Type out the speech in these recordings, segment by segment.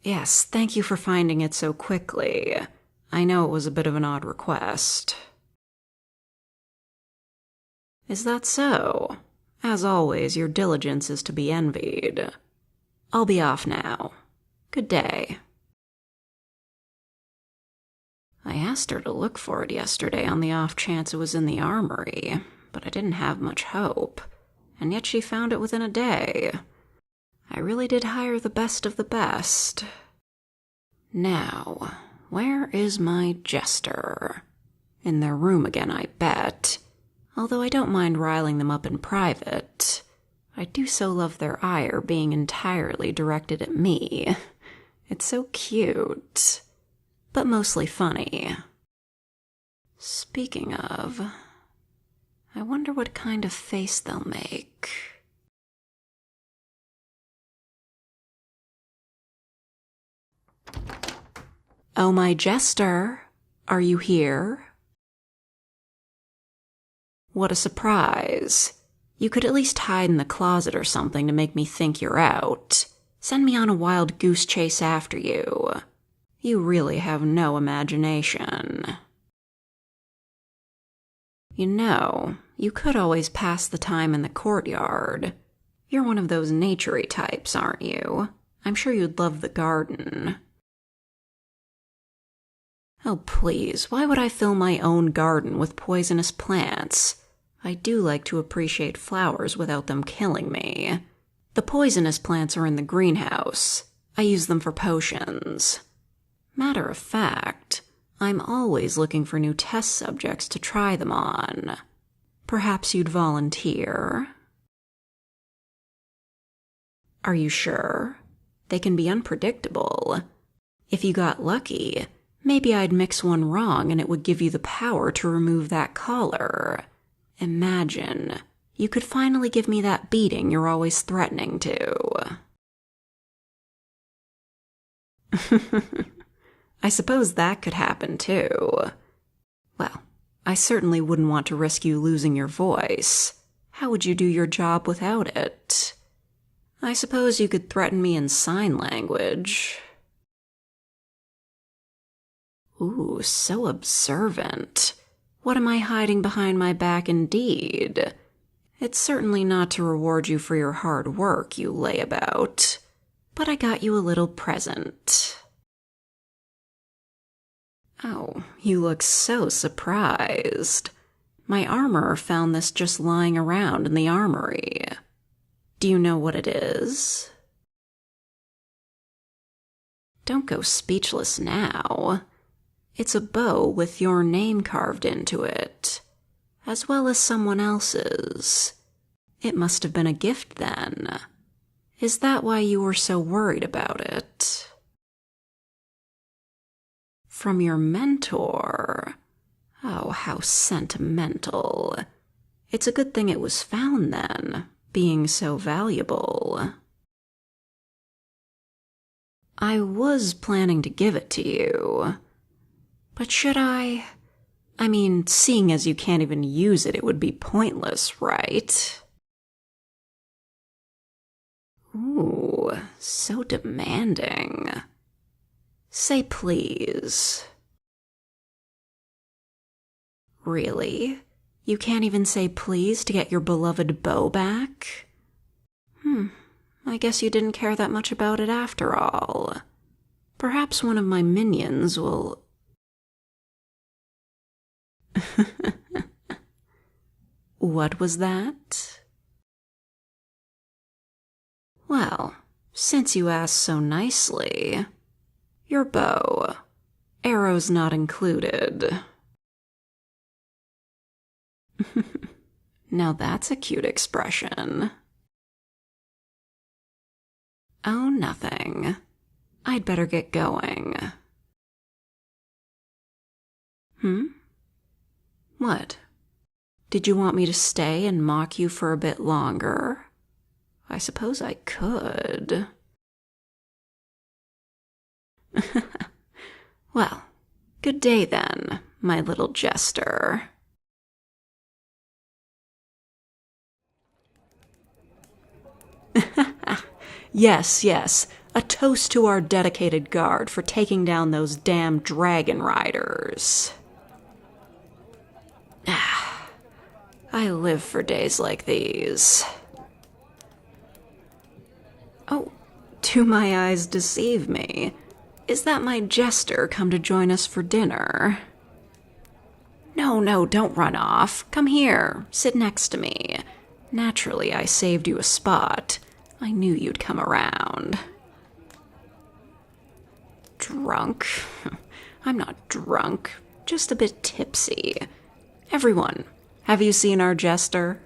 Yes, thank you for finding it so quickly. I know it was a bit of an odd request. Is that so? As always, your diligence is to be envied. I'll be off now. Good day. I asked her to look for it yesterday on the off chance it was in the armory, but I didn't have much hope, and yet she found it within a day. I really did hire the best of the best. Now, where is my jester? In their room again, I bet. Although I don't mind riling them up in private. I do so love their ire being entirely directed at me. It's so cute. But mostly funny. Speaking of, I wonder what kind of face they'll make. Oh, my jester, are you here? What a surprise. You could at least hide in the closet or something to make me think you're out. Send me on a wild goose chase after you. You really have no imagination. You know, you could always pass the time in the courtyard. You're one of those naturey types, aren't you? I'm sure you'd love the garden. Oh, please, why would I fill my own garden with poisonous plants? I do like to appreciate flowers without them killing me. The poisonous plants are in the greenhouse. I use them for potions. Matter of fact, I'm always looking for new test subjects to try them on. Perhaps you'd volunteer? Are you sure? They can be unpredictable. If you got lucky, maybe I'd mix one wrong and it would give you the power to remove that collar. Imagine, you could finally give me that beating you're always threatening to. I suppose that could happen too. Well, I certainly wouldn't want to risk you losing your voice. How would you do your job without it? I suppose you could threaten me in sign language. Ooh, so observant. What am I hiding behind my back indeed? It's certainly not to reward you for your hard work, you layabout. But I got you a little present. Oh, you look so surprised. My armorer found this just lying around in the armory. Do you know what it is? Don't go speechless now. It's a bow with your name carved into it, as well as someone else's. It must have been a gift then. Is that why you were so worried about it? From your mentor? Oh, how sentimental. It's a good thing it was found then, being so valuable. I was planning to give it to you. But should I? I mean, seeing as you can't even use it, it would be pointless, right? Ooh, so demanding. Say please. Really? You can't even say please to get your beloved bow back? I guess you didn't care that much about it after all. Perhaps one of my minions will... What was that? Well, since you asked so nicely, your bow, arrows not included. Now that's a cute expression. Oh, nothing. I'd better get going. What? Did you want me to stay and mock you for a bit longer? I suppose I could. Well, good day then, my little jester. Yes, A toast to our dedicated guard for taking down those damn dragon riders. I live for days like these. Oh, do my eyes deceive me? Is that my jester come to join us for dinner? No, don't run off. Come here, sit next to me. Naturally, I saved you a spot. I knew you'd come around. Drunk? I'm not drunk, just a bit tipsy. Everyone, have you seen our jester?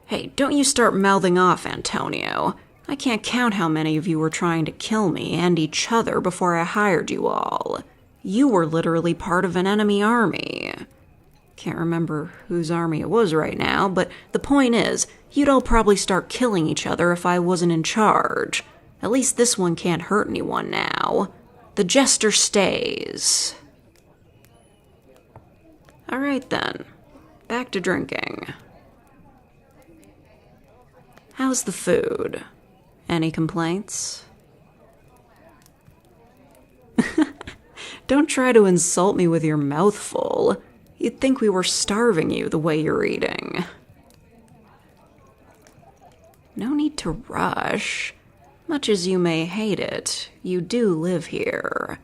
Hey, don't you start mouthing off, Antonio. I can't count how many of you were trying to kill me and each other before I hired you all. You were literally part of an enemy army. Can't remember whose army it was right now, but the point is, you'd all probably start killing each other if I wasn't in charge. At least this one can't hurt anyone now. The jester stays. All right then, back to drinking. How's the food? Any complaints? Don't try to insult me with your mouth full. You'd think we were starving you the way you're eating. No need to rush. Much as you may hate it, you do live here.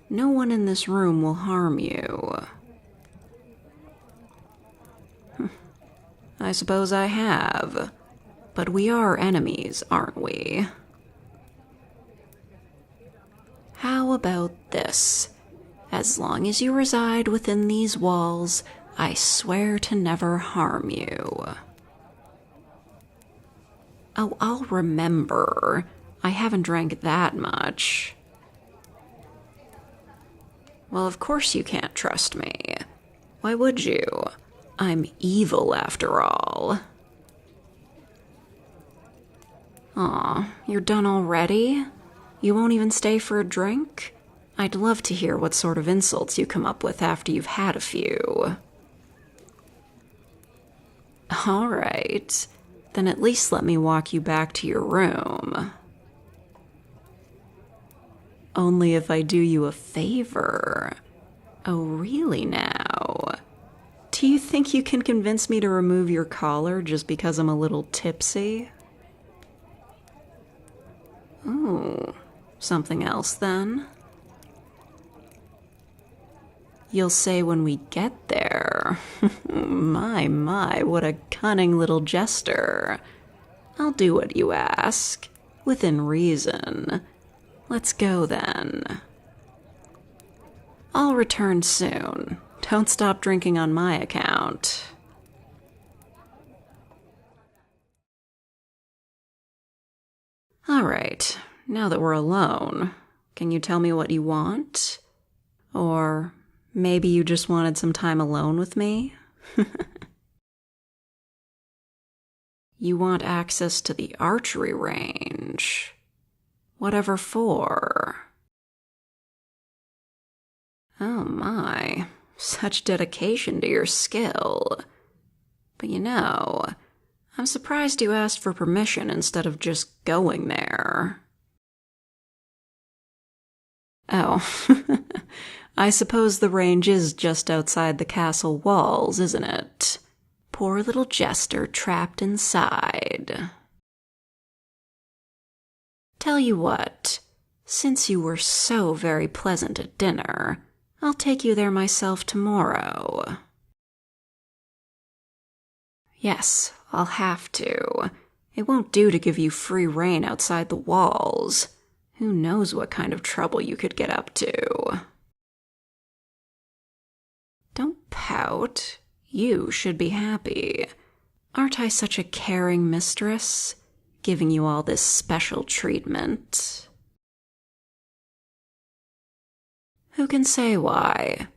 No one in this room will harm you. I suppose I have. But we are enemies, aren't we? How about this? As long as you reside within these walls, I swear to never harm you. Oh, I'll remember. I haven't drank that much. Well, of course you can't trust me. Why would you? I'm evil after all. Aw, you're done already? You won't even stay for a drink? I'd love to hear what sort of insults you come up with after you've had a few. All right, then at least let me walk you back to your room. Only if I do you a favor. Oh, really now? Do you think you can convince me to remove your collar just because I'm a little tipsy? Oh, something else then? You'll say when we get there. My, what a cunning little jester. I'll do what you ask, within reason. Let's go then. I'll return soon. Don't stop drinking on my account. All right, now that we're alone, can you tell me what you want? Or maybe you just wanted some time alone with me? You want access to the archery range. Whatever for? Oh my, such dedication to your skill. But you know, I'm surprised you asked for permission instead of just going there. Oh, I suppose the range is just outside the castle walls, isn't it? Poor little jester trapped inside. Tell you what, since you were so very pleasant at dinner, I'll take you there myself tomorrow. Yes, I'll have to. It won't do to give you free rein outside the walls. Who knows what kind of trouble you could get up to. Don't pout. You should be happy. Aren't I such a caring mistress, giving you all this special treatment? Who can say why?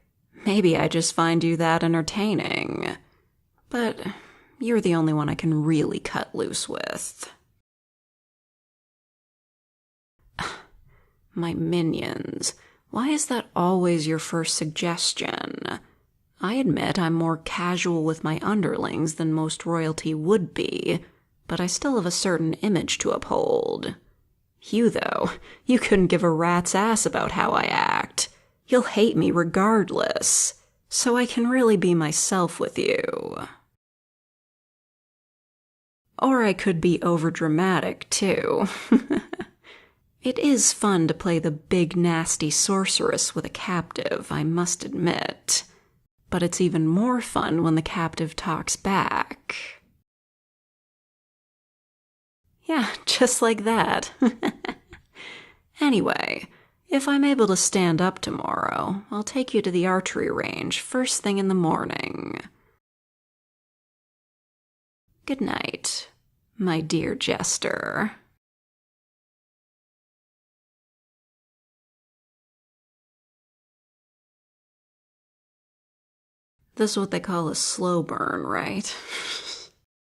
Maybe I just find you that entertaining. But you're the only one I can really cut loose with. My minions, why is that always your first suggestion? I admit I'm more casual with my underlings than most royalty would be, but I still have a certain image to uphold. You, though, you couldn't give a rat's ass about how I act. You'll hate me regardless, so I can really be myself with you. Or I could be overdramatic, too. It is fun to play the big nasty sorceress with a captive, I must admit. But it's even more fun when the captive talks back. Yeah, just like that. Anyway, if I'm able to stand up tomorrow, I'll take you to the archery range first thing in the morning. Good night, my dear jester. This is what they call a slow burn, right?